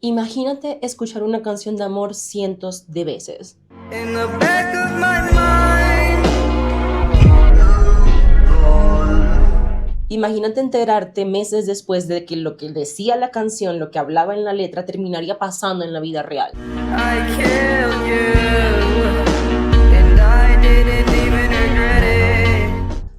Imagínate escuchar una canción de amor cientos de veces. In the back of my mind. Imagínate enterarte meses después de que lo que decía la canción, lo que hablaba en la letra, terminaría pasando en la vida real. I killed you, and I didn't even regret it.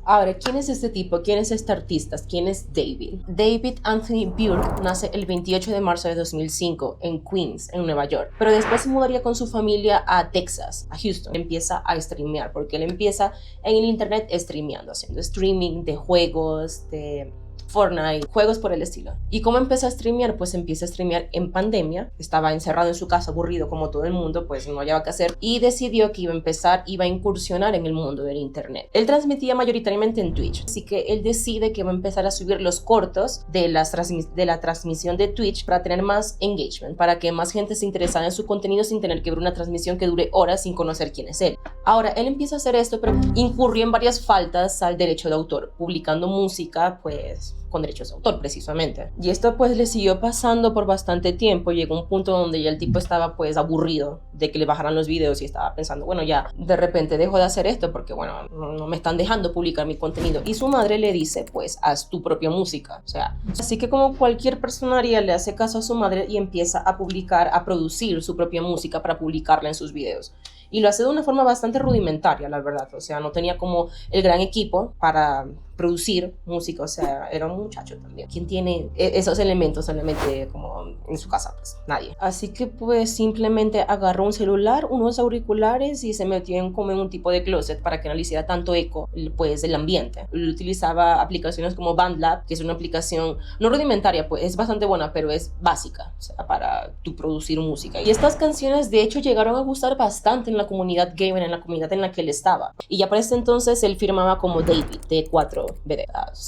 Ahora, ¿quién es este tipo? ¿Quién es este artista? ¿Quién es David? David Anthony Burke nace el 28 de marzo de 2005 en Queens, en Nueva York. Pero después se mudaría con su familia a Texas, a Houston. Empieza a streamear, porque él empieza en el internet streameando, haciendo streaming de juegos, de Fortnite, juegos por el estilo. ¿Y cómo empezó a streamear? Pues empieza a streamear en pandemia. Estaba encerrado en su casa, aburrido como todo el mundo, pues no hallaba qué hacer. Y decidió que iba a incursionar en el mundo del internet. Él transmitía mayoritariamente en Twitch. Así que él decide que va a empezar a subir los cortos de la transmisión de Twitch para tener más engagement, para que más gente se interesara en su contenido sin tener que ver una transmisión que dure horas sin conocer quién es él. Ahora, él empieza a hacer esto, pero incurrió en varias faltas al derecho de autor, publicando música, pues con derechos de autor precisamente. Y esto pues le siguió pasando por bastante tiempo. Llegó un punto donde ya el tipo estaba pues aburrido de que le bajaran los videos y estaba pensando, bueno, ya de repente dejo de hacer esto porque bueno, no me están dejando publicar mi contenido. Y su madre le dice, pues haz tu propia música. O sea, así que como cualquier persona haría, le hace caso a su madre y empieza a publicar, a producir su propia música para publicarla en sus videos. Y lo hace de una forma bastante rudimentaria, la verdad. O sea, no tenía como el gran equipo para producir música. O sea, era un muchacho también. ¿Quién tiene esos elementos solamente como en su casa? Pues nadie. Así que pues simplemente agarró un celular, unos auriculares y se metió como en un tipo de closet para que no le hiciera tanto eco pues el ambiente. Él utilizaba aplicaciones como BandLab, que es una aplicación no rudimentaria, pues es bastante buena, pero es básica, o sea, para tu producir música. Y estas canciones de hecho llegaron a gustar bastante en la comunidad gamer, en la comunidad en la que él estaba. Y ya para este entonces él firmaba como David, D4BD.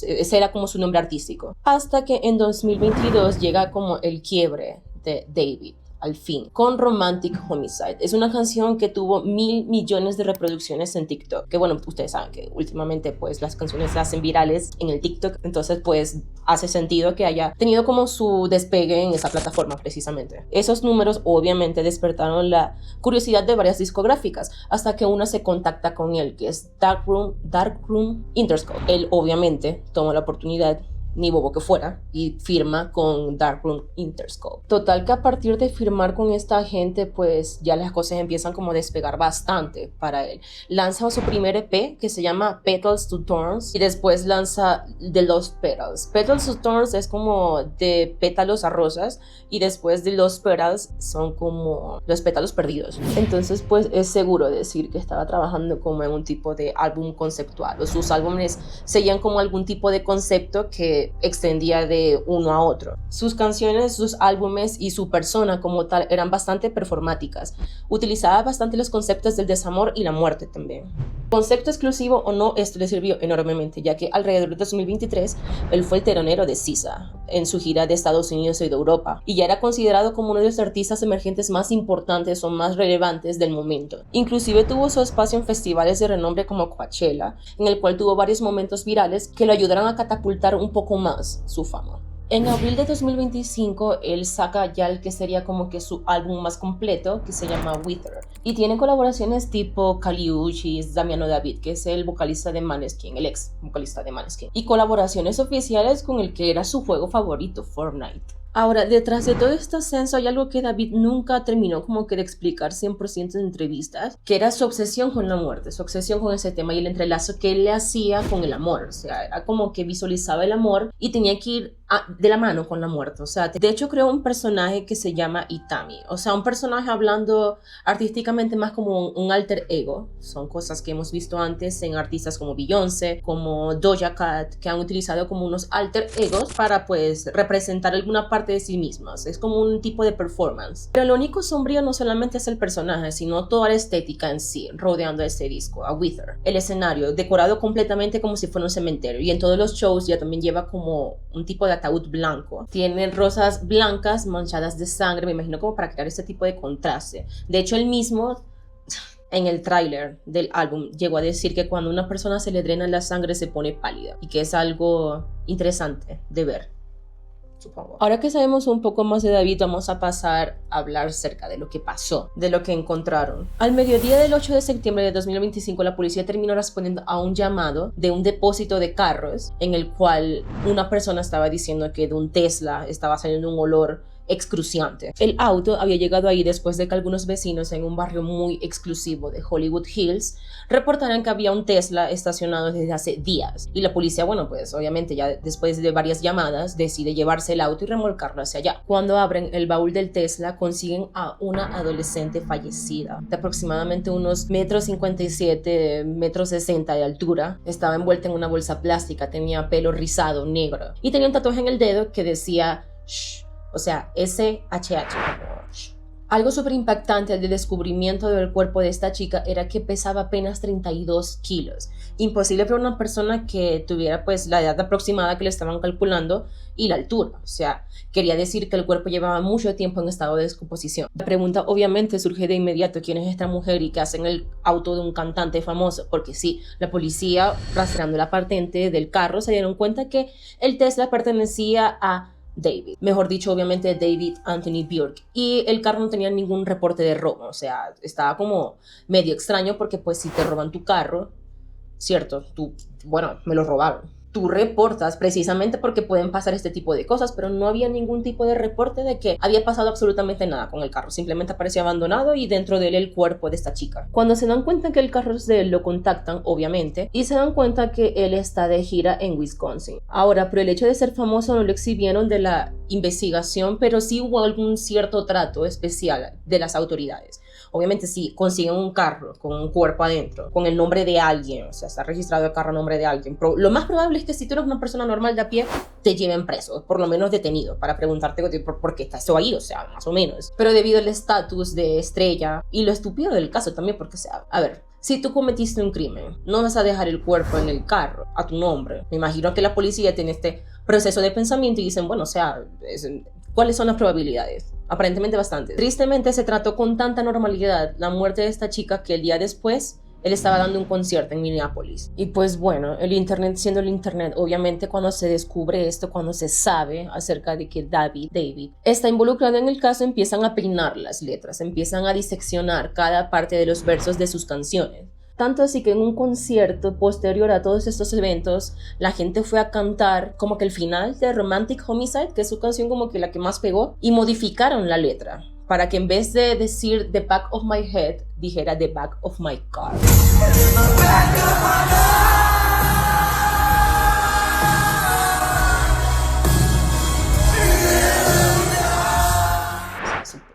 Ese era como su nombre artístico. Hasta que en 2022 llega como el quiebre de David. Al fin, con Romantic Homicide. Es una canción que tuvo 1.000 millones de reproducciones en TikTok. Que bueno, ustedes saben que últimamente pues las canciones se hacen virales en el TikTok. Entonces pues hace sentido que haya tenido como su despegue en esa plataforma precisamente. Esos números obviamente despertaron la curiosidad de varias discográficas. Hasta que una se contacta con él, que es Darkroom Interscope. Él obviamente toma la oportunidad, ni bobo que fuera, y firma con Darkroom Interscope. Total que a partir de firmar con esta gente, pues ya las cosas empiezan como a despegar bastante para él. Lanza su primer EP que se llama Petals to Thorns y después lanza The Lost Petals. Petals to Thorns es como de pétalos a rosas y después de Lost Petals son como los pétalos perdidos. Entonces pues es seguro decir que estaba trabajando como en un tipo de álbum conceptual, o sus álbumes seguían como algún tipo de concepto que extendía de uno a otro. Sus canciones, sus álbumes y su persona como tal eran bastante performáticas. Utilizaba bastante los conceptos del desamor y la muerte también. Concepto exclusivo o no, esto le sirvió enormemente, ya que alrededor de 2023 él fue el telonero de SZA en su gira de Estados Unidos y de Europa, y ya era considerado como uno de los artistas emergentes más importantes o más relevantes del momento. Inclusive tuvo su espacio en festivales de renombre como Coachella, en el cual tuvo varios momentos virales que lo ayudaron a catapultar un poco más su fama. En abril de 2025, él saca ya el que sería como que su álbum más completo, que se llama Wither. Y tiene colaboraciones tipo Kali Uchis, Damiano David, que es el vocalista de Måneskin, el ex vocalista de Måneskin. Y colaboraciones oficiales con el que era su juego favorito, Fortnite. Ahora, detrás de todo este ascenso hay algo que David nunca terminó como que de explicar 100% en entrevistas, que era su obsesión con la muerte, su obsesión con ese tema y el entrelazo que él le hacía con el amor. O sea, era como que visualizaba el amor y tenía que ir de la mano con la muerte. O sea, de hecho creó un personaje que se llama Itami. O sea, un personaje hablando artísticamente más como un alter ego. Son cosas que hemos visto antes en artistas como Beyoncé, como Doja Cat, que han utilizado como unos alter egos para pues representar alguna parte de sí mismas. Es como un tipo de performance. Pero lo único sombrío no solamente es el personaje, sino toda la estética en sí, rodeando a este disco, a Wither. El escenario, decorado completamente como si fuera un cementerio. Y en todos los shows ya también lleva como un tipo de ataúd blanco. Tiene rosas blancas manchadas de sangre, me imagino como para crear este tipo de contraste. De hecho, él mismo en el tráiler del álbum llegó a decir que cuando a una persona se le drena la sangre se pone pálida y que es algo interesante de ver. supongo. Ahora que sabemos un poco más de David, vamos a pasar a hablar acerca de lo que pasó, de lo que encontraron. Al mediodía del 8 de septiembre de 2025, la policía terminó respondiendo a un llamado de un depósito de carros en el cual una persona estaba diciendo que de un Tesla estaba saliendo un olor excruciante. El auto había llegado ahí después de que algunos vecinos en un barrio muy exclusivo de Hollywood Hills reportaran que había un Tesla estacionado desde hace días, y la policía, bueno, pues obviamente ya después de varias llamadas decide llevarse el auto y remolcarlo hacia allá. Cuando abren el baúl del Tesla, consiguen a una adolescente fallecida de aproximadamente unos 1,57 metros 60 de altura. Estaba envuelta en una bolsa plástica, tenía pelo rizado negro y tenía un tatuaje en el dedo que decía shh, o sea, SHH. Algo súper impactante del descubrimiento del cuerpo de esta chica era que pesaba apenas 32 kilos. Imposible para una persona que tuviera pues la edad aproximada que le estaban calculando y la altura. O sea, quería decir que el cuerpo llevaba mucho tiempo en estado de descomposición. La pregunta obviamente surge de inmediato: ¿quién es esta mujer y qué hace en el auto de un cantante famoso? Porque sí, la policía, rastreando la patente del carro, se dieron cuenta que el Tesla pertenecía a David, mejor dicho, obviamente David Anthony Burke, y el carro no tenía ningún reporte de robo. O sea, estaba como medio extraño porque pues si te roban tu carro, cierto, bueno, me lo robaron, tú reportas precisamente porque pueden pasar este tipo de cosas, pero no había ningún tipo de reporte de que había pasado absolutamente nada con el carro. Simplemente aparecía abandonado y dentro de él el cuerpo de esta chica. Cuando se dan cuenta que el carro es de él, lo contactan, obviamente, y se dan cuenta que él está de gira en Wisconsin. Ahora, por el hecho de ser famoso no lo exhibieron de la investigación, pero sí hubo algún cierto trato especial de las autoridades. Obviamente si consiguen un carro con un cuerpo adentro, con el nombre de alguien, o sea, está registrado el carro a nombre de alguien, lo más probable es que si tú eres una persona normal de a pie, te lleven preso, por lo menos detenido, para preguntarte por qué está eso ahí, o sea, más o menos. Pero debido al estatus de estrella y lo estúpido del caso también, porque, o sea, a ver, si tú cometiste un crimen, no vas a dejar el cuerpo en el carro a tu nombre. Me imagino que la policía tiene este proceso de pensamiento y dicen, bueno, o sea, ¿cuáles son las probabilidades? Aparentemente bastante. Tristemente se trató con tanta normalidad la muerte de esta chica que el día después él estaba dando un concierto en Minneapolis. Y pues bueno, el internet siendo el internet, obviamente cuando se descubre esto, cuando se sabe acerca de que David está involucrado en el caso, empiezan a peinar las letras, empiezan a diseccionar cada parte de los versos de sus canciones. Tanto así que en un concierto posterior a todos estos eventos, la gente fue a cantar como que el final de Romantic Homicide, que es su canción como que la que más pegó, y modificaron la letra para que en vez de decir The back of my head, dijera The back of my car.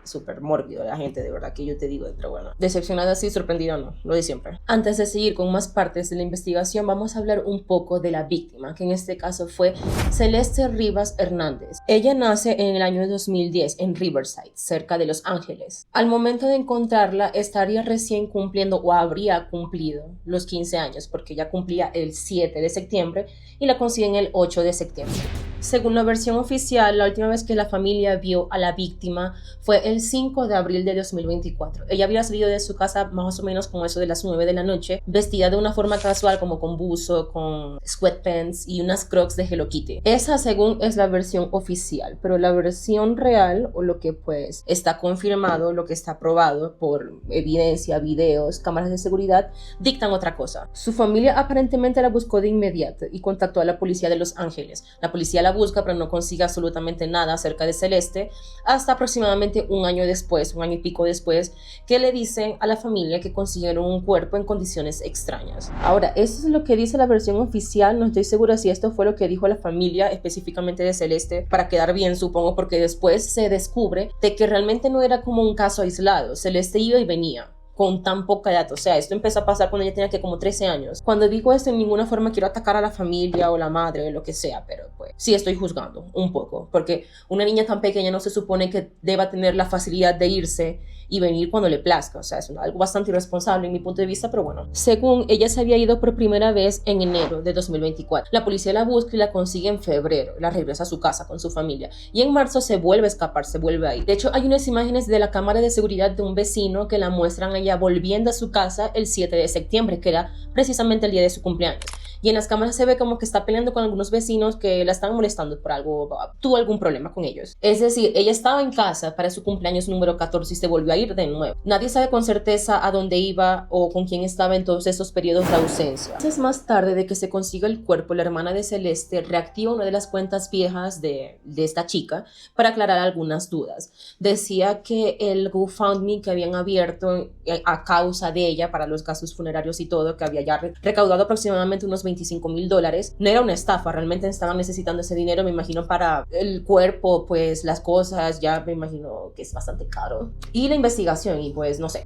Súper mórbido la gente, de verdad que yo te digo, pero bueno, decepcionada sí, sorprendida no, lo de siempre. Antes de seguir con más partes de la investigación, vamos a hablar un poco de la víctima, que en este caso fue Celeste Rivas Hernández. Ella nace en el año 2010 en Riverside, cerca de Los Ángeles. Al momento de encontrarla, estaría recién cumpliendo o habría cumplido los 15 años, porque ella cumplía el 7 de septiembre y la consiguen el 8 de septiembre. Según la versión oficial, la última vez que la familia vio a la víctima fue el 5 de abril de 2024. Ella había salido de su casa más o menos como eso de las 9 de la noche, vestida de una forma casual como con buzo, con sweatpants y unas crocs de Hello Kitty. Esa según es la versión oficial, pero la versión real, o lo que pues está confirmado, lo que está probado por evidencia, videos, cámaras de seguridad, dictan otra cosa. Su familia aparentemente la buscó de inmediato y contactó a la policía de Los Ángeles. La policía la busca, pero no consigue absolutamente nada acerca de Celeste hasta aproximadamente un año después, un año y pico después, que le dicen a la familia que consiguieron un cuerpo en condiciones extrañas. Ahora, eso es lo que dice la versión oficial. No estoy segura si esto fue lo que dijo la familia específicamente de Celeste, para quedar bien, supongo, porque después se descubre de que realmente no era como un caso aislado. Celeste iba y venía con tan poca edad, o sea, esto empezó a pasar cuando ella tenía que como 13 años. Cuando digo esto, en ninguna forma quiero atacar a la familia o la madre o lo que sea, pero pues sí estoy juzgando un poco, porque una niña tan pequeña no se supone que deba tener la facilidad de irse y venir cuando le plazca, o sea, es algo bastante irresponsable en mi punto de vista, pero bueno. Según ella se había ido por primera vez en enero de 2024, la policía la busca y la consigue en febrero, la regresa a su casa con su familia, y en marzo se vuelve a escapar, se vuelve a ir. De hecho, hay unas imágenes de la cámara de seguridad de un vecino que la muestran a ella ella volviendo a su casa el 7 de septiembre, que era precisamente el día de su cumpleaños. Y en las cámaras se ve como que está peleando con algunos vecinos que la están molestando por algo, tuvo algún problema con ellos. Es decir, ella estaba en casa para su cumpleaños número 14 y se volvió a ir de nuevo. Nadie sabe con certeza a dónde iba o con quién estaba en todos esos periodos de ausencia. Entonces, más tarde de que se consiga el cuerpo, la hermana de Celeste reactiva una de las cuentas viejas de esta chica para aclarar algunas dudas. Decía que el GoFundMe que habían abierto a causa de ella para los gastos funerarios y todo, que había ya recaudado aproximadamente unos $25,000, no era una estafa, realmente estaban necesitando ese dinero, me imagino, para el cuerpo, pues las cosas, ya me imagino que es bastante caro. Y la investigación, y pues no sé,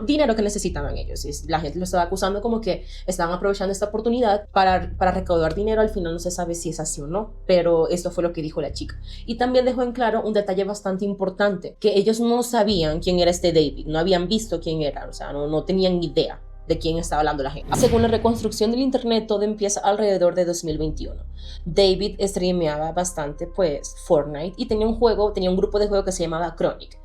dinero que necesitaban ellos, y la gente lo estaba acusando como que estaban aprovechando esta oportunidad para recaudar dinero. Al final no se sabe si es así o no, pero esto fue lo que dijo la chica. Y también dejó en claro un detalle bastante importante, que ellos no sabían quién era este David, no habían visto quién era, o sea, no tenían idea de quién estaba hablando la gente. Según la reconstrucción del internet, todo empieza alrededor de 2021. David streameaba bastante, pues, Fortnite, y tenía un grupo de juego que se llamaba Chronic.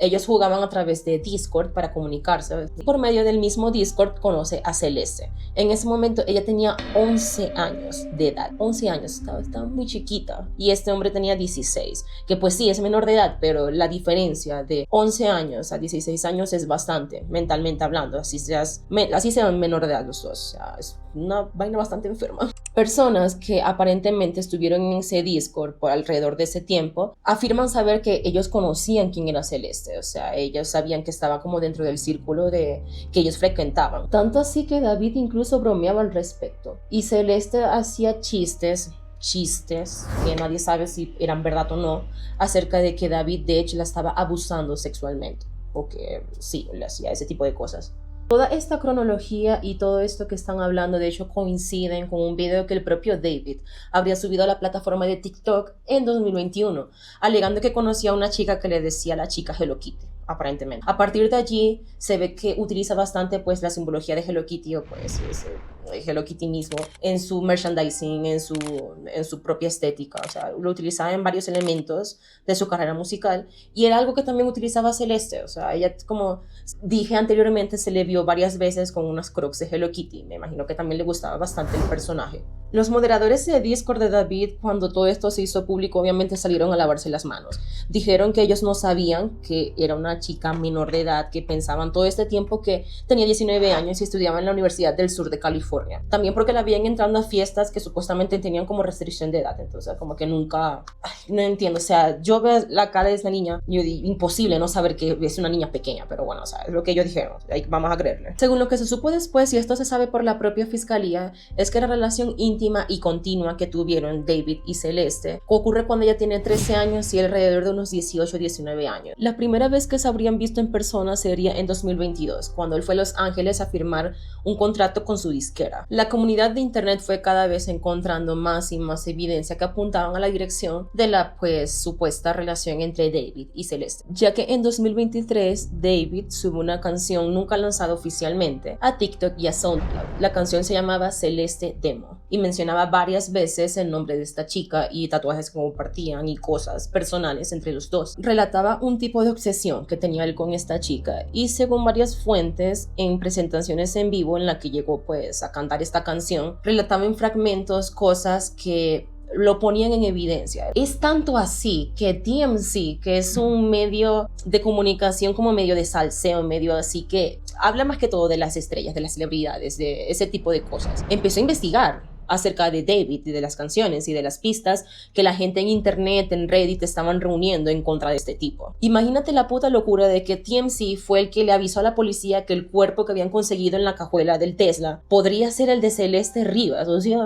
Ellos jugaban a través de Discord para comunicarse. Por medio del mismo Discord conoce a Celeste. En ese momento ella tenía 11 años de edad. 11 años, estaba muy chiquita. Y este hombre tenía 16, que pues sí, es menor de edad, pero la diferencia de 11 años a 16 años es bastante, mentalmente hablando. Así sean menor de edad los dos. O sea, es una vaina bastante enferma. Personas que aparentemente estuvieron en ese Discord por alrededor de ese tiempo afirman saber que ellos conocían quién era Celeste. O sea, ellos sabían que estaba como dentro del círculo que ellos frecuentaban. Tanto así que David incluso bromeaba al respecto. Y Celeste hacía chistes que nadie sabe si eran verdad o no, acerca de que David de hecho la estaba abusando sexualmente. O que sí, le hacía ese tipo de cosas. Toda esta cronología y todo esto que están hablando de hecho coinciden con un video que el propio David habría subido a la plataforma de TikTok en 2021, alegando que conocía a una chica que le decía a la chica Hello Kitty, aparentemente. A partir de allí se ve que utiliza bastante pues la simbología de Hello Kitty o pues Hello Kitty mismo en su merchandising, en su propia estética. O sea, lo utilizaba en varios elementos de su carrera musical y era algo que también utilizaba Celeste. O sea, ella, como dije anteriormente, se le vio varias veces con unas crocs de Hello Kitty. Me imagino que también le gustaba bastante el personaje. Los moderadores de Discord de David, cuando todo esto se hizo público, obviamente salieron a lavarse las manos. Dijeron que ellos no sabían que era una chica menor de edad, que pensaban todo este tiempo que tenía 19 años y estudiaba en la Universidad del Sur de California. También porque la veían entrando a fiestas que supuestamente tenían como restricción de edad. Entonces, como que nunca... no entiendo. O sea, yo veo la cara de esa niña, yo digo, imposible no saber que es una niña pequeña, pero bueno, o sea, es lo que ellos dijeron. Ahí vamos a creerle. Según lo que se supo después, y esto se sabe por la propia fiscalía, es que la relación íntima y continua que tuvieron David y Celeste ocurre cuando ella tiene 13 años y él alrededor de unos 18 o 19 años. La primera vez que se habrían visto en persona sería en 2022, cuando él fue a Los Ángeles a firmar un contrato con su disquera. La comunidad de internet fue cada vez encontrando más y más evidencia que apuntaban a la dirección de la pues supuesta relación entre David y Celeste, ya que en 2023 David sube una canción nunca lanzada oficialmente a TikTok y a SoundCloud. La canción se llamaba Celeste Demo y mencionaba varias veces el nombre de esta chica y tatuajes que compartían y cosas personales entre los dos. Relataba un tipo de obsesión que tenía él con esta chica y según varias fuentes en presentaciones en vivo en la que llegó pues a cantar esta canción, relataba en fragmentos cosas que lo ponían en evidencia. Es tanto así que TMZ, que es un medio de comunicación como medio de salseo, medio así que habla más que todo de las estrellas, de las celebridades, de ese tipo de cosas, empezó a investigar acerca de David y de las canciones y de las pistas que la gente en internet, en Reddit estaban reuniendo en contra de este tipo. Imagínate la puta locura de que TMZ fue el que le avisó a la policía que el cuerpo que habían conseguido en la cajuela del Tesla podría ser el de Celeste Rivas. O sea,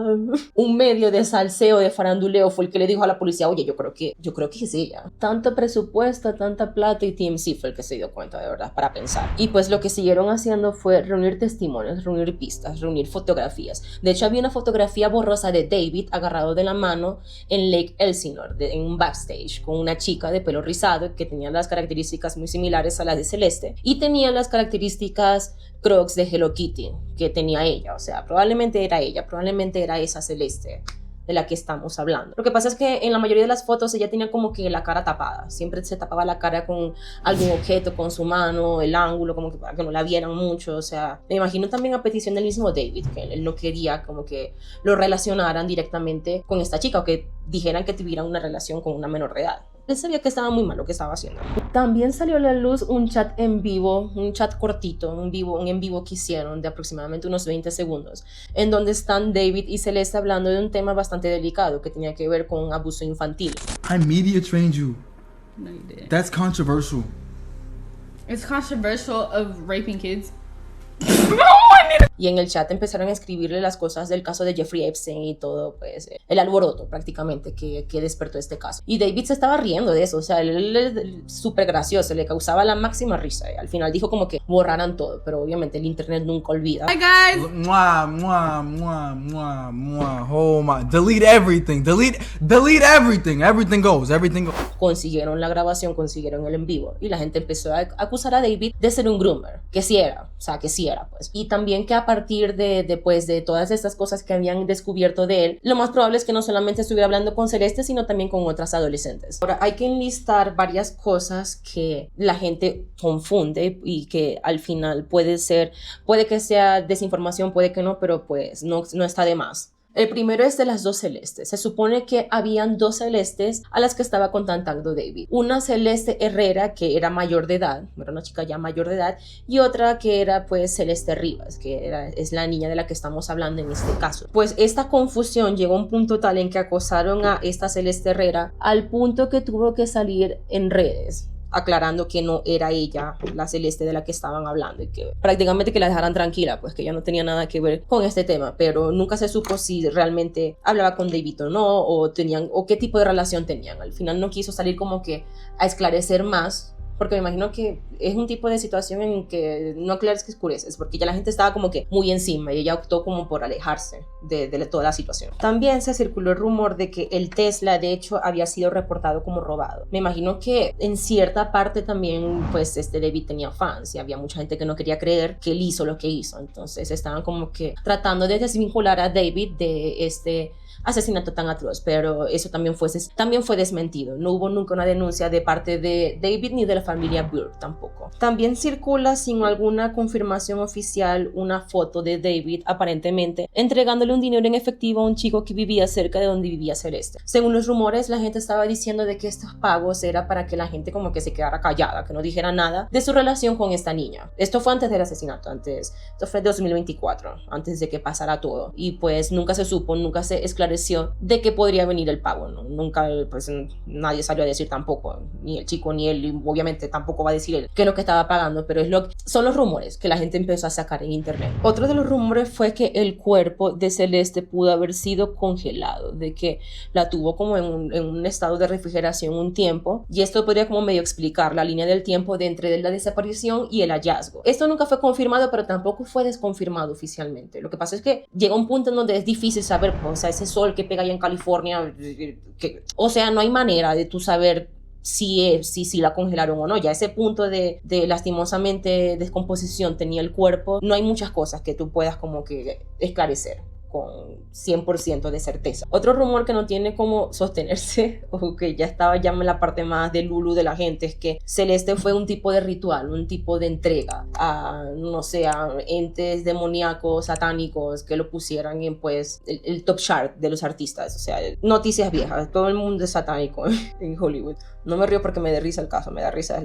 un medio de salseo, de faranduleo fue el que le dijo a la policía, oye, yo creo que es ella. Tanto presupuesto, tanta plata, y TMZ fue el que se dio cuenta, de verdad, para pensar. Y pues lo que siguieron haciendo fue reunir testimonios, reunir pistas, reunir fotografías. De hecho, había una fotografía borrosa de David agarrado de la mano en Lake Elsinore, en un backstage, con una chica de pelo rizado que tenía las características muy similares a las de Celeste y tenía las características Crocs de Hello Kitty que tenía ella. O sea, probablemente era ella, probablemente era esa Celeste de la que estamos hablando. Lo que pasa es que en la mayoría de las fotos ella tenía como que la cara tapada, siempre se tapaba la cara con algún objeto, con su mano, el ángulo, como que para que no la vieran mucho. O sea, me imagino también a petición del mismo David, que él no quería como que lo relacionaran directamente con esta chica o que dijeran que tuvieran una relación con una menor de edad. Él sabía que estaba muy mal lo que estaba haciendo. También salió a la luz un chat en vivo, un chat cortito, un en vivo que hicieron de aproximadamente unos 20 segundos, en donde están David y Celeste hablando de un tema bastante delicado que tenía que ver con abuso infantil. I media trained you. No, you didn't. That's controversial. It's controversial of raping kids. Y en el chat empezaron a escribirle las cosas del caso de Jeffrey Epstein y todo, pues, el alboroto prácticamente que despertó este caso. Y David se estaba riendo de eso, o sea, él es súper gracioso, le causaba la máxima risa. Al final dijo como que borraran todo, pero obviamente el internet nunca olvida. Hi guys. Mwah, mwah, mwah, mwah, mwah. Oh my. Delete everything. Delete everything. Everything goes. Everything goes. Consiguieron la grabación, consiguieron el en vivo y la gente empezó a acusar a David de ser un groomer, que sí era, o sea, que sí era, pues. Y también que a partir de todas estas cosas que habían descubierto de él, lo más probable es que no solamente estuviera hablando con Celeste, sino también con otras adolescentes. Ahora, hay que enlistar varias cosas que la gente confunde y que al final puede que sea desinformación, puede que no, pero pues no está de más. El primero es de las dos Celestes. Se supone que habían dos Celestes a las que estaba contactando David. Una Celeste Herrera, que era mayor de edad, era una chica ya mayor de edad, y otra que era pues Celeste Rivas, que es la niña de la que estamos hablando en este caso. Pues esta confusión llegó a un punto tal en que acosaron a esta Celeste Herrera al punto que tuvo que salir en redes aclarando que no era ella la Celeste de la que estaban hablando y que prácticamente que la dejaran tranquila, pues que ella no tenía nada que ver con este tema, pero nunca se supo si realmente hablaba con David o no, o qué tipo de relación tenían. Al final no quiso salir como que a esclarecer más, porque me imagino que es un tipo de situación en que no aclares que oscureces, porque ya la gente estaba como que muy encima y ella optó como por alejarse de toda la situación. También se circuló el rumor de que el Tesla de hecho había sido reportado como robado. Me imagino que en cierta parte también pues David tenía fans y había mucha gente que no quería creer que él hizo lo que hizo, entonces estaban como que tratando de desvincular a David de este asesinato tan atroz, pero eso también fue desmentido. No hubo nunca una denuncia de parte de David ni de la familia Burke tampoco. También circula sin alguna confirmación oficial una foto de David aparentemente entregándole un dinero en efectivo a un chico que vivía cerca de donde vivía Celeste. Según los rumores, la gente estaba diciendo de que estos pagos era para que la gente como que se quedara callada, que no dijera nada de su relación con esta niña. Esto fue antes del asesinato, esto fue 2024, antes de que pasara todo, y pues nunca se supo, nunca se esclareció de que podría venir el pago, ¿no? Nunca, pues nadie salió a decir tampoco, ni el chico ni él, y obviamente tampoco va a decir él qué es lo que estaba pagando, pero son los rumores que la gente empezó a sacar en internet. Otro de los rumores fue que el cuerpo de Celeste pudo haber sido congelado, de que la tuvo como en un estado de refrigeración un tiempo, y esto podría como medio explicar la línea del tiempo de entre la desaparición y el hallazgo. Esto nunca fue confirmado, pero tampoco fue desconfirmado oficialmente. Lo que pasa es que llega un punto en donde es difícil saber, o sea, ese sol que pega allá en California, o sea, no hay manera de tú saber si la congelaron o no. Ya ese punto de lastimosamente descomposición tenía el cuerpo, no hay muchas cosas que tú puedas como que esclarecer con 100% de certeza. Otro rumor que no tiene cómo sostenerse, o que ya estaba ya en la parte más de Lulu de la gente, es que Celeste fue un tipo de ritual, un tipo de entrega a, no sé, a entes demoníacos, satánicos, que lo pusieran en pues el top chart de los artistas. O sea, noticias viejas, todo el mundo es satánico en Hollywood. No me río porque me da risa el caso, me da risa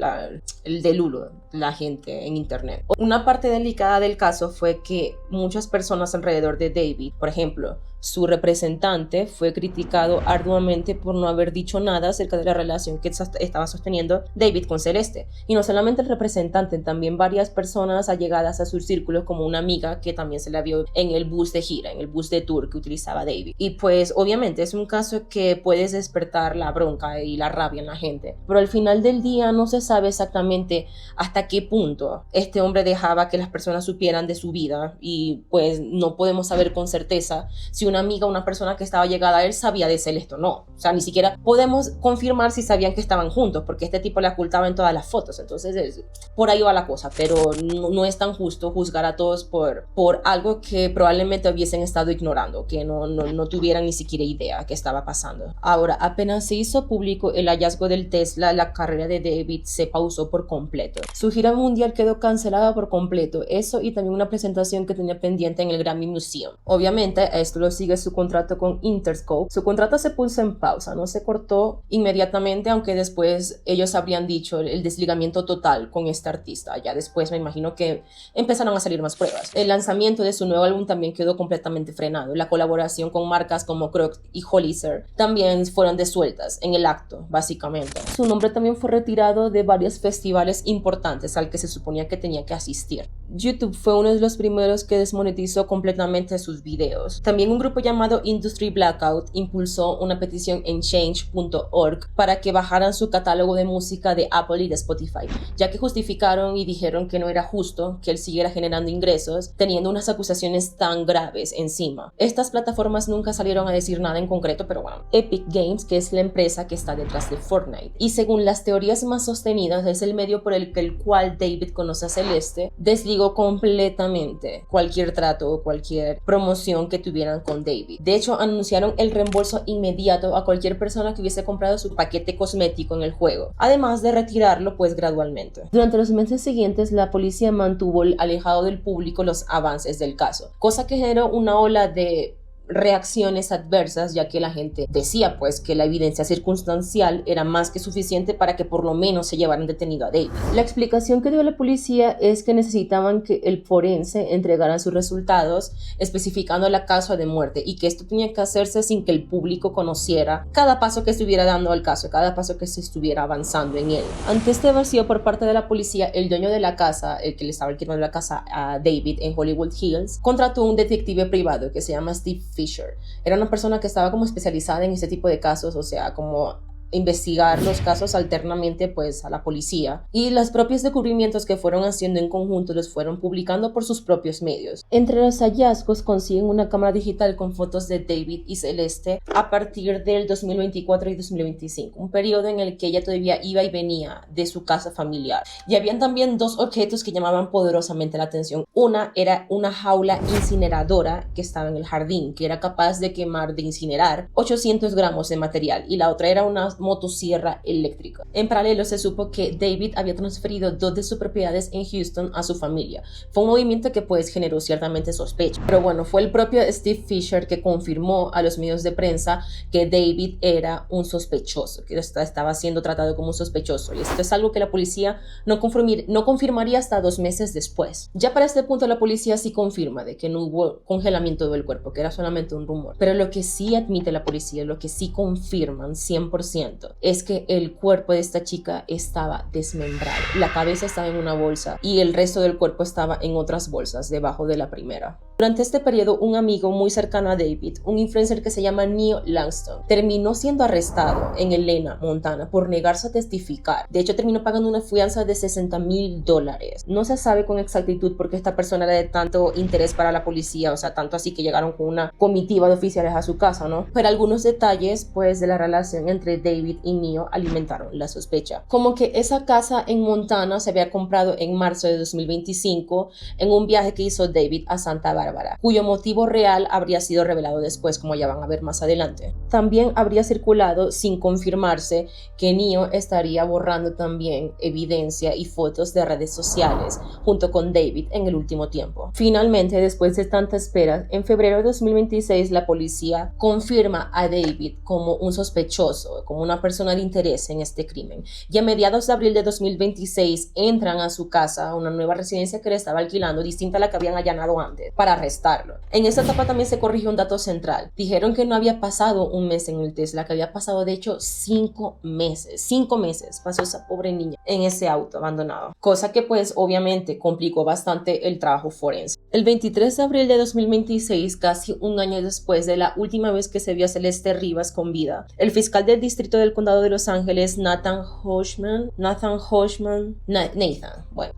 el de Lulu, la gente en internet. Una parte delicada del caso fue que muchas personas alrededor de David, por ejemplo, su representante, fue criticado arduamente por no haber dicho nada acerca de la relación que estaba sosteniendo David con Celeste. Y no solamente el representante, también varias personas allegadas a sus círculos, como una amiga que también se la vio en el bus de gira, en el bus de tour que utilizaba David. Y pues obviamente es un caso que puedes despertar la bronca y la rabia en la gente, pero al final del día no se sabe exactamente hasta qué punto este hombre dejaba que las personas supieran de su vida, y pues no podemos saber con certeza si una amiga, una persona que estaba llegada a él sabía de Celeste o no. O sea, ni siquiera podemos confirmar si sabían que estaban juntos, porque este tipo le ocultaba en todas las fotos. Entonces, por ahí va la cosa, pero no es tan justo juzgar a todos por algo que probablemente hubiesen estado ignorando, que no tuvieran ni siquiera idea que estaba pasando. Ahora, apenas se hizo público el hallazgo del Tesla, la carrera de David se pausó por completo. Su gira mundial quedó cancelada por completo, eso y también una presentación que tenía pendiente en el Grammy Museum. Obviamente, a esto lo sigue su contrato con Interscope. Su contrato se puso en pausa, no se cortó inmediatamente, aunque después ellos habrían dicho el desligamiento total con este artista. Ya después me imagino que empezaron a salir más pruebas. El lanzamiento de su nuevo álbum también quedó completamente frenado. La colaboración con marcas como Crocs y Hollister también fueron disueltas en el acto, básicamente. Su nombre también fue retirado de varios festivales importantes al que se suponía que tenía que asistir. YouTube fue uno de los primeros que desmonetizó completamente sus videos. También un grupo llamado Industry Blackout impulsó una petición en change.org para que bajaran su catálogo de música de Apple y de Spotify, ya que justificaron y dijeron que no era justo que él siguiera generando ingresos teniendo unas acusaciones tan graves encima. Estas plataformas nunca salieron a decir nada en concreto, pero bueno. Epic Games, que es la empresa que está detrás de Fortnite, y según las teorías más sostenidas es el medio por el cual David conoce a Celeste, desligó completamente cualquier trato o cualquier promoción que tuvieran con David. De hecho, anunciaron el reembolso inmediato a cualquier persona que hubiese comprado su paquete cosmético en el juego, además de retirarlo pues gradualmente. Durante los meses siguientes, la policía mantuvo alejado del público los avances del caso, cosa que generó una ola de reacciones adversas, ya que la gente decía pues que la evidencia circunstancial era más que suficiente para que por lo menos se llevaran detenido a David. La explicación que dio la policía es que necesitaban que el forense entregara sus resultados especificando la causa de muerte y que esto tenía que hacerse sin que el público conociera cada paso que estuviera dando al caso, cada paso que se estuviera avanzando en él. Ante este vacío por parte de la policía, el dueño de la casa, el que le estaba alquilando la casa a David en Hollywood Hills, contrató un detective privado que se llama Steve Fisher. Era una persona que estaba como especializada en este tipo de casos, o sea, como investigar los casos alternamente pues a la policía, y los propios descubrimientos que fueron haciendo en conjunto los fueron publicando por sus propios medios. Entre los hallazgos consiguen una cámara digital con fotos de David y Celeste a partir del 2024 y 2025, un periodo en el que ella todavía iba y venía de su casa familiar. Y habían también dos objetos que llamaban poderosamente la atención. Una era una jaula incineradora que estaba en el jardín, que era capaz de quemar, de incinerar 800 gramos de material, y la otra era una motosierra eléctrica. En paralelo se supo que David había transferido 2 de sus propiedades en Houston a su familia. Fue un movimiento que pues generó ciertamente sospecha, pero bueno, fue el propio Steve Fisher que confirmó a los medios de prensa que David era un sospechoso, que estaba siendo tratado como un sospechoso, y esto es algo que la policía no confirmaría hasta 2 meses después. Ya para este punto la policía sí confirma de que no hubo congelamiento del cuerpo, que era solamente un rumor, pero lo que sí admite la policía, lo que sí confirman 100%, es que el cuerpo de esta chica estaba desmembrado. La cabeza estaba en una bolsa y el resto del cuerpo estaba en otras bolsas debajo de la primera. Durante este periodo, un amigo muy cercano a David, un influencer que se llama Neil Langston, terminó siendo arrestado en Helena, Montana, por negarse a testificar. De hecho, terminó pagando una fianza de $60,000. No se sabe con exactitud por qué esta persona era de tanto interés para la policía, o sea, tanto así que llegaron con una comitiva de oficiales a su casa, ¿no? Pero algunos detalles, pues, de la relación entre David y Neil alimentaron la sospecha. Como que esa casa en Montana se había comprado en marzo de 2025 en un viaje que hizo David a Santa Bárbara, cuyo motivo real habría sido revelado después, como ya van a ver más adelante. También habría circulado, sin confirmarse, que Neil estaría borrando también evidencia y fotos de redes sociales junto con David en el último tiempo. Finalmente, después de tanta espera, en febrero de 2026 la policía confirma a David como un sospechoso, como una persona de interés en este crimen, y a mediados de abril de 2026 entran a su casa, a una nueva residencia que le estaba alquilando, distinta a la que habían allanado antes, para arrestarlo. En esta etapa también se corrigió un dato central. Dijeron que no había pasado un mes en el Tesla, que había pasado de hecho 5 meses. 5 meses pasó esa pobre niña en ese auto abandonado, cosa que pues obviamente complicó bastante el trabajo forense. El 23 de abril de 2026, casi un año después de la última vez que se vio a Celeste Rivas con vida, el fiscal del distrito del condado de Los Ángeles, Nathan Hochman,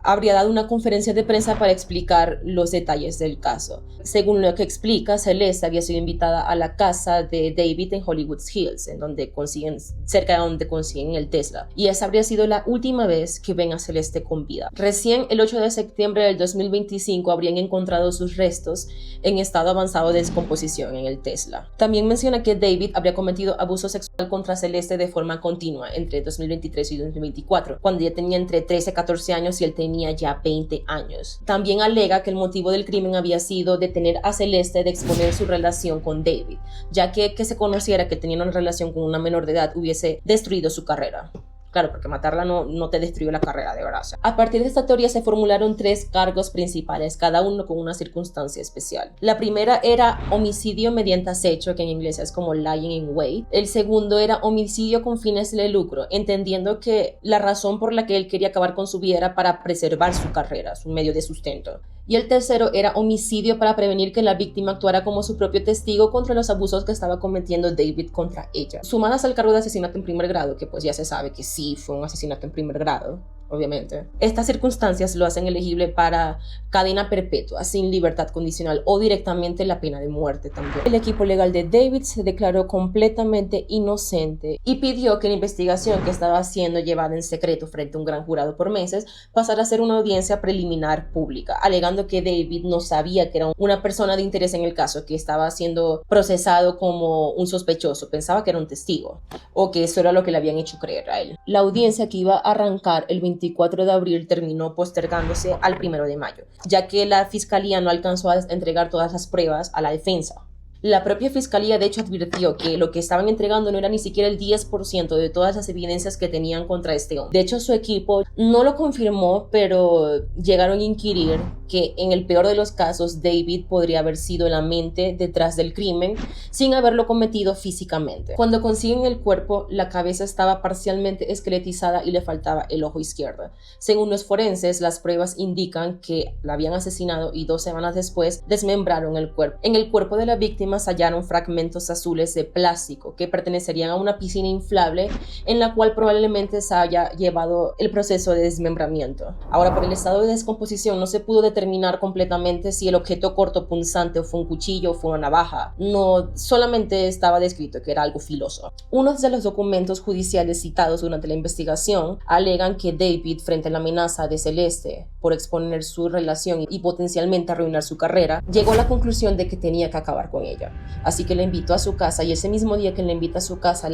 habría dado una conferencia de prensa para explicar los detalles del caso. caso. Según lo que explica, Celeste había sido invitada a la casa de David en Hollywood Hills, cerca de donde consiguen el Tesla, y esa habría sido la última vez que ven a Celeste con vida. Recién el 8 de septiembre del 2025 habrían encontrado sus restos en estado avanzado de descomposición en el Tesla. También menciona que David habría cometido abuso sexual contra Celeste de forma continua entre 2023 y 2024, cuando ella tenía entre 13 y 14 años y él tenía ya 20 años. También alega que el motivo del crimen había sido detener a Celeste de exponer su relación con David, ya que se conociera que tenían una relación con una menor de edad hubiese destruido su carrera. Claro, porque matarla no te destruyó la carrera, de verdad. A partir de esta teoría se formularon 3 cargos principales, cada uno con una circunstancia especial. La primera era homicidio mediante acecho, que en inglés es como lying in wait. El segundo era homicidio con fines de lucro, entendiendo que la razón por la que él quería acabar con su vida era para preservar su carrera, su medio de sustento. Y el tercero era homicidio para prevenir que la víctima actuara como su propio testigo contra los abusos que estaba cometiendo David contra ella. Sumadas al cargo de asesinato en primer grado, que pues ya se sabe que sí fue un asesinato en primer grado, obviamente. Estas circunstancias lo hacen elegible para cadena perpetua, sin libertad condicional o directamente la pena de muerte también. El equipo legal de David se declaró completamente inocente y pidió que la investigación que estaba siendo llevada en secreto frente a un gran jurado por meses pasara a ser una audiencia preliminar pública, alegando que David no sabía que era una persona de interés en el caso, que estaba siendo procesado como un sospechoso, pensaba que era un testigo o que eso era lo que le habían hecho creer a él. La audiencia, que iba a arrancar el 24 de abril, terminó postergándose al 1 de mayo, ya que la fiscalía no alcanzó a entregar todas las pruebas a la defensa. La propia fiscalía de hecho advirtió que lo que estaban entregando no era ni siquiera el 10% de todas las evidencias que tenían contra este hombre. De hecho, su equipo no lo confirmó, pero llegaron a inquirir que en el peor de los casos David podría haber sido la mente detrás del crimen sin haberlo cometido físicamente. Cuando consiguen el cuerpo, la cabeza estaba parcialmente esqueletizada y le faltaba el ojo izquierdo. Según los forenses, las pruebas indican que la habían asesinado y 2 semanas después desmembraron el cuerpo. En el cuerpo de la víctima hallaron fragmentos azules de plástico que pertenecerían a una piscina inflable en la cual probablemente se haya llevado el proceso de desmembramiento. Ahora, por el estado de descomposición no se pudo determinar completamente si el objeto cortopunzante fue un cuchillo o fue una navaja. No, solamente estaba descrito que era algo filoso. Unos de los documentos judiciales citados durante la investigación alegan que David, frente a la amenaza de Celeste por exponer su relación y potencialmente arruinar su carrera, llegó a la conclusión de que tenía que acabar con ella. Así que la invitó a su casa y ese mismo día que la invita a su casa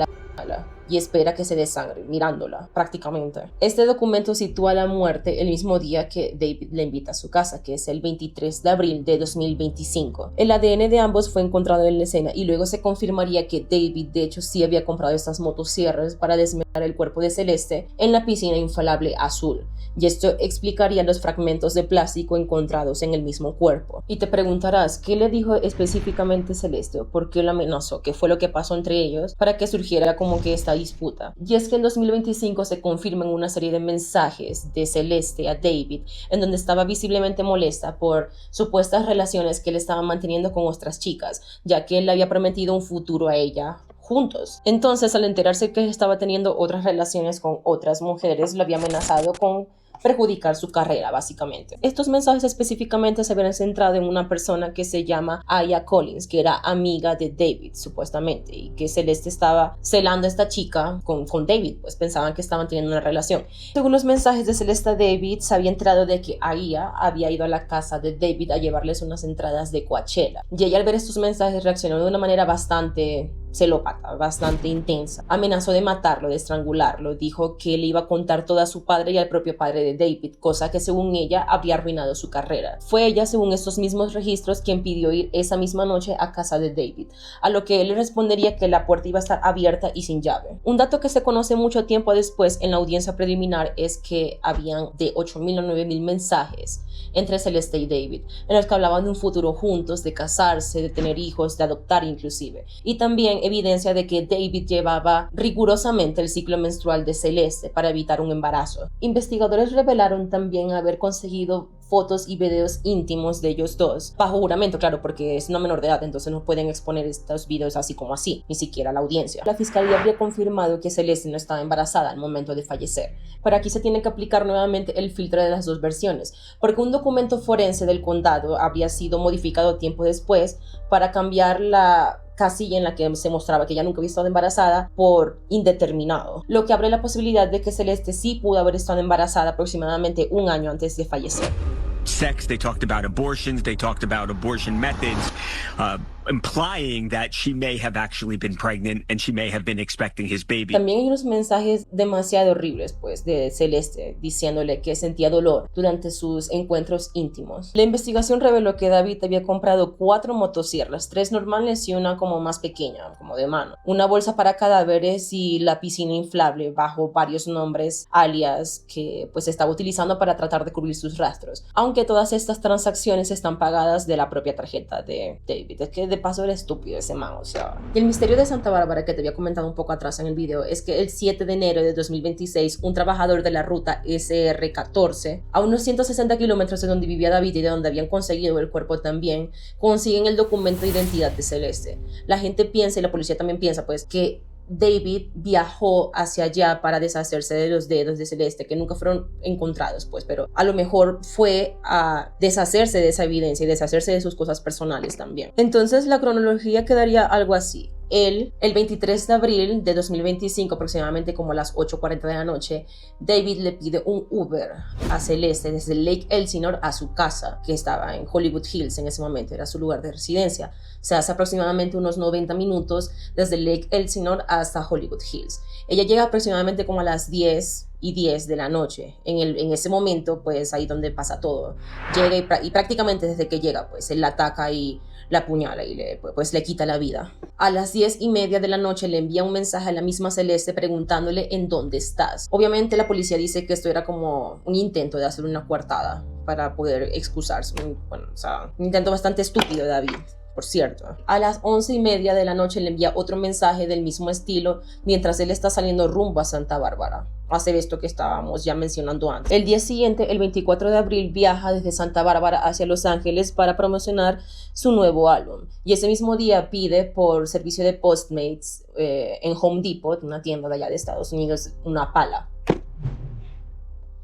y espera que se desangre mirándola prácticamente. Este documento sitúa la muerte el mismo día que David la invita a su casa, que es el 23 de abril de 2025. El ADN de ambos fue encontrado en la escena y luego se confirmaría que David de hecho sí había comprado estas motosierras para desmembrar el cuerpo de Celeste en la piscina inflable azul, y esto explicaría los fragmentos de plástico encontrados en el mismo cuerpo. Y te preguntarás, ¿qué le dijo específicamente Celeste? ¿Por qué lo amenazó? ¿Qué fue lo que pasó entre ellos para que surgiera como que esta disputa? Y es que en 2025 se confirman una serie de mensajes de Celeste a David en donde estaba visiblemente molesta por supuestas relaciones que él estaba manteniendo con otras chicas, ya que él le había prometido un futuro a ella juntos. Entonces, al enterarse que estaba teniendo otras relaciones con otras mujeres, lo había amenazado con perjudicar su carrera, básicamente. Estos mensajes específicamente se habían centrado en una persona que se llama Aya Collins, que era amiga de David, supuestamente, y que Celeste estaba celando a esta chica con David, pues pensaban que estaban teniendo una relación. Según los mensajes de Celeste a David, se había enterado de que Aya había ido a la casa de David a llevarles unas entradas de Coachella, y ella al ver estos mensajes reaccionó de una manera bastante celópata, bastante intensa. Amenazó de matarlo, de estrangularlo. Dijo que le iba a contar todo a su padre y al propio padre de David, cosa que según ella habría arruinado su carrera. Fue ella, según estos mismos registros, quien pidió ir esa misma noche a casa de David, a lo que él le respondería que la puerta iba a estar abierta y sin llave. Un dato que se conoce mucho tiempo después en la audiencia preliminar es que habían de 8,000 a 9,000 mensajes entre Celeste y David, en los que hablaban de un futuro juntos, de casarse, de tener hijos, de adoptar inclusive, y también evidencia de que David llevaba rigurosamente el ciclo menstrual de Celeste para evitar un embarazo. Investigadores revelaron también haber conseguido fotos y videos íntimos de ellos dos, bajo juramento, claro, porque es una menor de edad, entonces no pueden exponer estos videos así como así, ni siquiera a la audiencia. La fiscalía habría confirmado que Celeste no estaba embarazada al momento de fallecer, pero aquí se tiene que aplicar nuevamente el filtro de las dos versiones, porque un documento forense del condado habría sido modificado tiempo después para cambiar la casilla en la que se mostraba que ella nunca había estado embarazada por indeterminado, lo que abre la posibilidad de que Celeste sí pudo haber estado embarazada aproximadamente un año antes de fallecer. Sex, they talked about abortions, they talked about abortion methods, implying that she may have actually been pregnant and she may have been expecting his baby. También hay unos mensajes demasiado horribles, pues, de Celeste, diciéndole que sentía dolor durante sus encuentros íntimos. La investigación reveló que David había comprado 4 motosierras, 3 normales y una como más pequeña, como de mano, una bolsa para cadáveres y la piscina inflable bajo varios nombres, alias, que pues estaba utilizando para tratar de cubrir sus rastros, aunque todas estas transacciones están pagadas de la propia tarjeta de David. Es que de paso era estúpido ese man, o sea. Y el misterio de Santa Bárbara que te había comentado un poco atrás en el video es que el 7 de enero de 2026 un trabajador de la ruta SR14 a unos 160 kilómetros de donde vivía David y de donde habían conseguido el cuerpo también, consiguen el documento de identidad de Celeste. La gente piensa y la policía también piensa pues que David viajó hacia allá para deshacerse de los dedos de Celeste, que nunca fueron encontrados, pues, pero a lo mejor fue a deshacerse de esa evidencia y deshacerse de sus cosas personales también. Entonces la cronología quedaría algo así. El 23 de abril de 2025, aproximadamente como a las 8:40 de la noche, David le pide un Uber a Celeste desde Lake Elsinore a su casa, que estaba en Hollywood Hills en ese momento, era su lugar de residencia. Se hace aproximadamente unos 90 minutos desde Lake Elsinore hasta Hollywood Hills. Ella llega aproximadamente como a las 10:10 de la noche. En ese momento, pues ahí donde pasa todo. Llega y prácticamente desde que llega, pues él la ataca y la apuñala y le quita la vida. A las 10:30 de la noche le envía un mensaje a la misma Celeste preguntándole en dónde estás. Obviamente la policía dice que esto era como un intento de hacer una coartada para poder excusarse. Bueno, o sea, un intento bastante estúpido de David, por cierto. A las 11:30 de la noche le envía otro mensaje del mismo estilo mientras él está saliendo rumbo a Santa Bárbara a hacer esto que estábamos ya mencionando antes. El día siguiente, el 24 de abril, viaja desde Santa Bárbara hacia Los Ángeles para promocionar su nuevo álbum. Y ese mismo día pide por servicio de Postmates en Home Depot, una tienda de allá de Estados Unidos, una pala.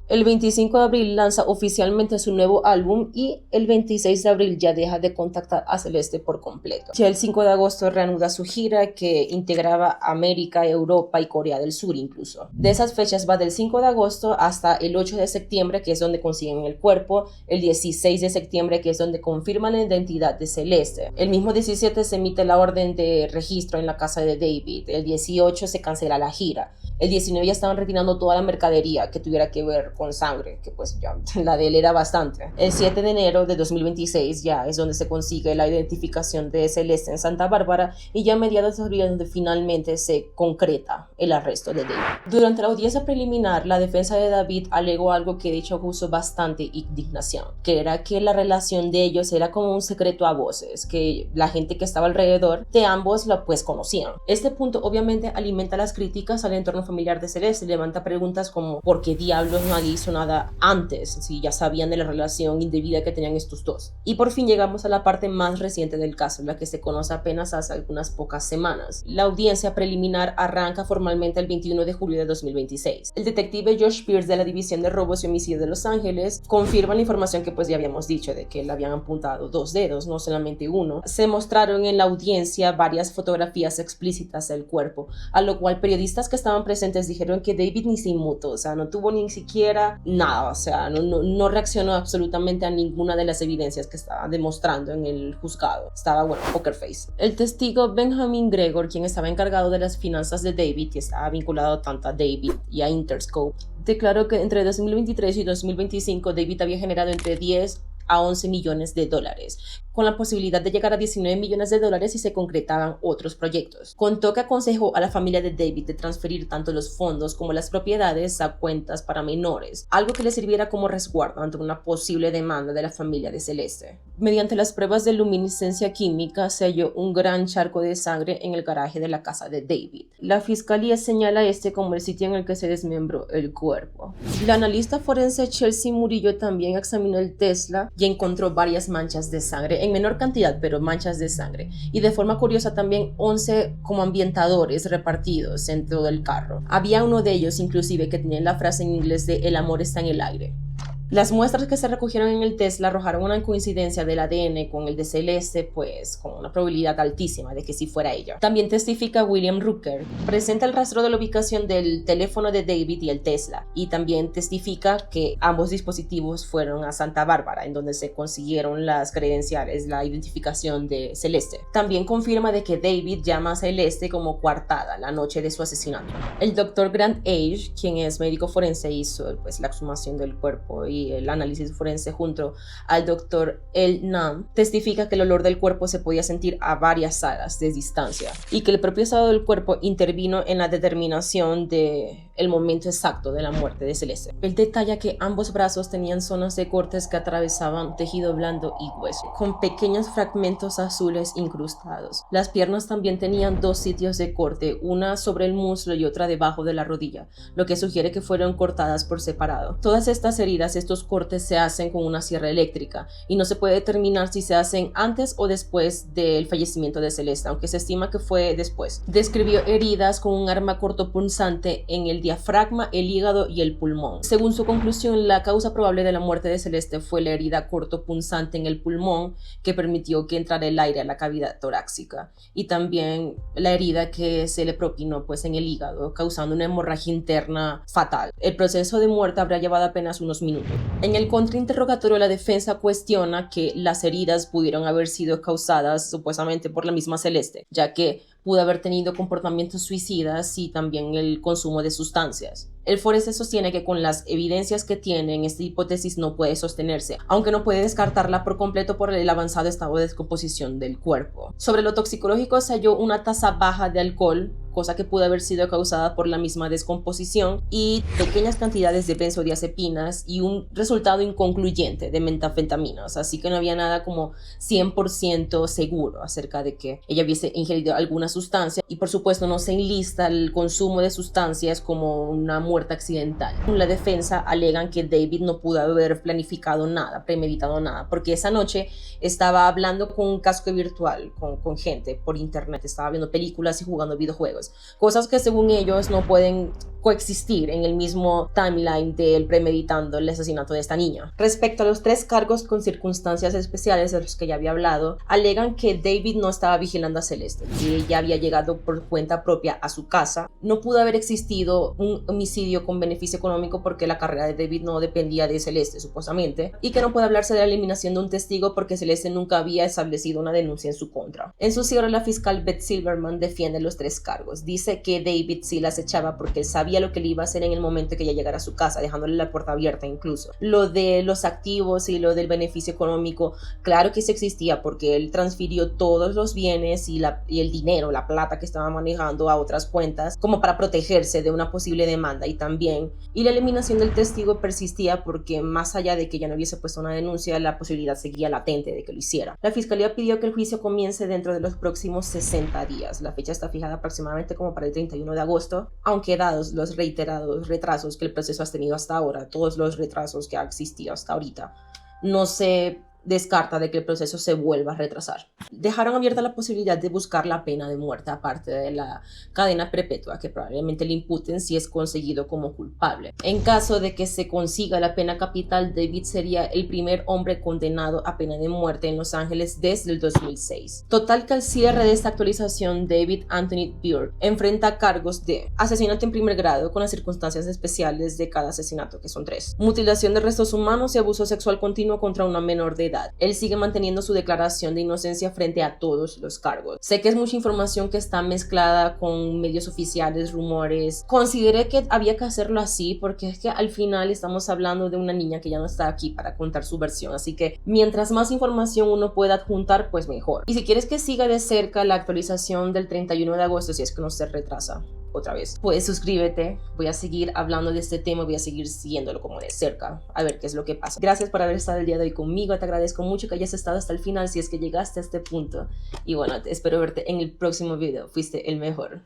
El 25 de abril lanza oficialmente su nuevo álbum y el 26 de abril ya deja de contactar a Celeste por completo. Ya el 5 de agosto reanuda su gira que integraba América, Europa y Corea del Sur incluso. De esas fechas va del 5 de agosto hasta el 8 de septiembre, que es donde consiguen el cuerpo, el 16 de septiembre, que es donde confirman la identidad de Celeste. El mismo 17 se emite la orden de registro en la casa de David. El 18 se cancela la gira. El 19 ya estaban retirando toda la mercadería que tuviera que ver con sangre, que pues ya la de él era bastante. El 7 de enero de 2026 ya es donde se consigue la identificación de Celeste en Santa Bárbara y ya a mediados de abril donde finalmente se concreta el arresto de David. Durante la audiencia preliminar, la defensa de David alegó algo que de hecho causó bastante indignación, que era que la relación de ellos era como un secreto a voces, que la gente que estaba alrededor de ambos la pues conocían. Este punto obviamente alimenta las críticas al entorno familiar de Celeste, levanta preguntas como ¿por qué diablos nadie hizo nada antes si ya sabían de la relación indebida que tenían estos dos? Y por fin llegamos a la parte más reciente del caso, la que se conoce apenas hace algunas pocas semanas. La audiencia preliminar arranca formalmente el 21 de julio de 2026. El detective Josh Pierce de la División de Robos y Homicidios de Los Ángeles confirma la información que pues ya habíamos dicho de que le habían apuntado 2 dedos, no solamente uno. Se mostraron en la audiencia varias fotografías explícitas del cuerpo, a lo cual periodistas que estaban presentes dijeron que David ni se inmutó, o sea, no tuvo ni siquiera nada, o sea, no reaccionó absolutamente a ninguna de las evidencias que estaba demostrando en el juzgado. Estaba, bueno, poker face. El testigo Benjamin Gregor, quien estaba encargado de las finanzas de David y estaba vinculado tanto a David y a Interscope, declaró que entre 2023 y 2025 David había generado entre 10 a 11 millones de dólares, con la posibilidad de llegar a $19 millones si se concretaban otros proyectos. Contó que aconsejó a la familia de David de transferir tanto los fondos como las propiedades a cuentas para menores, algo que le sirviera como resguardo ante una posible demanda de la familia de Celeste. Mediante las pruebas de luminiscencia química se halló un gran charco de sangre en el garaje de la casa de David. La fiscalía señala este como el sitio en el que se desmembró el cuerpo. La analista forense Chelsea Murillo también examinó el Tesla y encontró varias manchas de sangre, en menor cantidad, pero manchas de sangre, y de forma curiosa también 11 como ambientadores repartidos en todo el carro. Había uno de ellos inclusive que tenía la frase en inglés de "el amor está en el aire". Las muestras que se recogieron en el Tesla arrojaron una coincidencia del ADN con el de Celeste, pues con una probabilidad altísima de que sí fuera ella. También testifica William Rooker, presenta el rastro de la ubicación del teléfono de David y el Tesla, y también testifica que ambos dispositivos fueron a Santa Bárbara, en donde se consiguieron las credenciales, la identificación de Celeste. También confirma de que David llama a Celeste como coartada la noche de su asesinato. El Dr. Grant Age, quien es médico forense, hizo pues la exhumación del cuerpo y el análisis forense junto al doctor El Nam, testifica que el olor del cuerpo se podía sentir a varias salas de distancia y que el propio estado del cuerpo intervino en la determinación de el momento exacto de la muerte de Celeste. Él detalla que ambos brazos tenían zonas de cortes que atravesaban tejido blando y hueso, con pequeños fragmentos azules incrustados. Las piernas también tenían 2 sitios de corte, una sobre el muslo y otra debajo de la rodilla, lo que sugiere que fueron cortadas por separado. Todas estas heridas, estos cortes se hacen con una sierra eléctrica y no se puede determinar si se hacen antes o después del fallecimiento de Celeste, aunque se estima que fue después. Describió heridas con un arma cortopunzante en el diafragma, el hígado y el pulmón. Según su conclusión, la causa probable de la muerte de Celeste fue la herida cortopunzante en el pulmón que permitió que entrara el aire a la cavidad torácica, y también la herida que se le propinó pues en el hígado, causando una hemorragia interna fatal. El proceso de muerte habría llevado apenas unos minutos. En el contrainterrogatorio, la defensa cuestiona que las heridas pudieron haber sido causadas supuestamente por la misma Celeste, ya que pudo haber tenido comportamientos suicidas y también el consumo de sustancias. El forense sostiene que con las evidencias que tiene, esta hipótesis no puede sostenerse, aunque no puede descartarla por completo por el avanzado estado de descomposición del cuerpo. Sobre lo toxicológico, se halló una tasa baja de alcohol, cosa que pudo haber sido causada por la misma descomposición, y pequeñas cantidades de benzodiazepinas y un resultado inconcluyente de metanfetaminas, así que no había nada como 100% seguro acerca de que ella hubiese ingerido alguna sustancia, y por supuesto no se enlista el consumo de sustancias como una muerte accidental. La defensa alegan que David no pudo haber planificado nada, premeditado nada, porque esa noche estaba hablando con un casco virtual, con gente por internet, estaba viendo películas y jugando videojuegos, cosas que según ellos no pueden coexistir en el mismo timeline de él premeditando el asesinato de esta niña. Respecto a los 3 cargos con circunstancias especiales de los que ya había hablado, alegan que David no estaba vigilando a Celeste, que ella había llegado por cuenta propia a su casa. No pudo haber existido un homicidio con beneficio económico porque la carrera de David no dependía de Celeste, supuestamente, y que no puede hablarse de la eliminación de un testigo porque Celeste nunca había establecido una denuncia en su contra. En su cierre, la fiscal Beth Silverman defiende los 3 cargos. Dice que David sí las echaba porque él sabía lo que le iba a hacer en el momento que ella llegara a su casa, dejándole la puerta abierta incluso. Lo de los activos y lo del beneficio económico, claro que sí existía porque él transfirió todos los bienes y el dinero, la plata que estaba manejando a otras cuentas como para protegerse de una posible demanda, y la eliminación del testigo persistía porque más allá de que ella no hubiese puesto una denuncia, la posibilidad seguía latente de que lo hiciera. La fiscalía pidió que el juicio comience dentro de los próximos 60 días. La fecha está fijada aproximadamente como para el 31 de agosto, aunque dados los reiterados retrasos que el proceso ha tenido hasta ahora, todos los retrasos que ha existido hasta ahorita, no se descarta de que el proceso se vuelva a retrasar. Dejaron abierta la posibilidad de buscar la pena de muerte, aparte de la cadena perpetua que probablemente le imputen si es conseguido como culpable. En caso de que se consiga la pena capital, David sería el primer hombre condenado a pena de muerte en Los Ángeles desde el 2006. Total que al cierre de esta actualización, David Anthony Byrd enfrenta cargos de asesinato en primer grado con las circunstancias especiales de cada asesinato, que son 3, mutilación de restos humanos y abuso sexual continuo contra una menor de edad, gravedad. Él sigue manteniendo su declaración de inocencia frente a todos los cargos. Sé que es mucha información que está mezclada con medios oficiales, rumores. Consideré que había que hacerlo así porque es que al final estamos hablando de una niña que ya no está aquí para contar su versión, así que mientras más información uno pueda adjuntar, pues mejor. Y si quieres que siga de cerca la actualización del 31 de agosto, si es que no se retrasa otra vez, pues suscríbete. Voy a seguir hablando de este tema, voy a seguir siguiéndolo como de cerca, a ver qué es lo que pasa. Gracias por haber estado el día de hoy conmigo, te agradezco mucho que hayas estado hasta el final si es que llegaste a este punto, y bueno, espero verte en el próximo video. Fuiste el mejor.